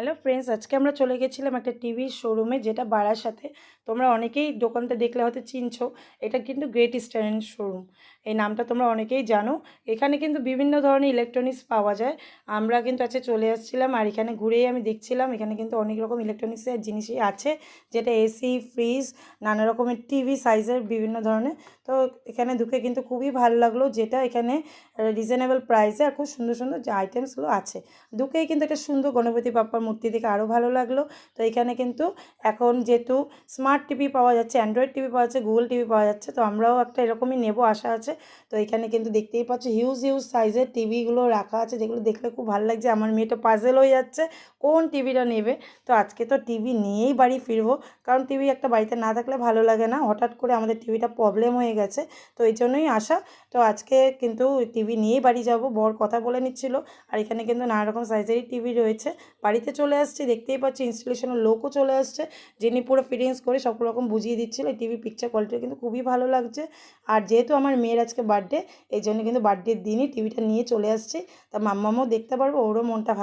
Hello friends, আজকে আমরা চলে গেছিলাম একটা টিভির শোরুমে, যেটা বারাসাতে। তোমরা অনেকেই দোকানটা দেখলে হয়তো চিনছো। এটা কিন্তু গ্রেট ইস্টার্ন শোরুম, এই নামটা তোমরা অনেকেই জানো। এখানে কিন্তু বিভিন্ন ধরনের ইলেকট্রনিক্স পাওয়া যায়। আমরা কিন্তু আজকে চলে আসছিলাম, আর এখানে ঘুরেই আমি দেখছিলাম এখানে কিন্তু অনেক রকম ইলেকট্রনিক্সের জিনিসই আছে, যেটা এসি, ফ্রিজ, নানা রকমের টিভি সাইজের বিভিন্ন ধরনের। তো এখানে ঢুকে কিন্তু খুবই ভালো লাগলো, যেটা এখানে রিজনেবল প্রাইসে আর খুব সুন্দর সুন্দর যে আইটেমসগুলো আছে। ঢুকেই কিন্তু একটা সুন্দর গণপতি বাপ্পার মূর্তি দেখে আরও ভালো লাগলো। তো এখানে কিন্তু এখন যেহেতু স্মার্ট টিভি পাওয়া যাচ্ছে, অ্যান্ড্রয়েড টিভি পাওয়া যাচ্ছে, গুগল টিভি পাওয়া যাচ্ছে, তো আমরাও একটা এরকমই নেব আশা আছে। তো এখানে কিন্তু দেখতেই পাচ্ছি হিউজ হিউজ সাইজের টিভিগুলো রাখা আছে, যেগুলো দেখলে খুব ভালো লাগছে। আমার মেয়েটা পাজেল হয়ে যাচ্ছে কোন টিভিটা নেবে। তো আজকে তো টিভি নিয়েই বাড়ি ফিরবো, কারণ টিভি একটা বাড়িতে না থাকলে ভালো লাগে না। হঠাৎ করে আমাদের টিভিটা প্রবলেম হয়ে গেছে, তো এই জন্যই আসা। তো আজকে কিন্তু টিভি নিয়েই বাড়ি যাব, বর কথা বলে নিচ্ছিল। আর এখানে কিন্তু নানা রকম সাইজেরই টিভি রয়েছে। বাড়িতে চলে আসছি, দেখতেই পাচ্ছি ইনস্টলেশনের লোকও চলে আসছে, যিনি পুরো ফিটিংস করে সব রকম বুঝিয়ে দিচ্ছিল। এই টিভি পিকচার কোয়ালিটি কিন্তু খুবই ভালো লাগছে। আর যেহেতু আমার মেয়ের আজকে বার্থডে, এই জন্য কিন্তু বার্থডের দিনই টিভিটা নিয়ে চলে আসছি। তা মাম্মামও দেখতে পারবো, ওরও মনটা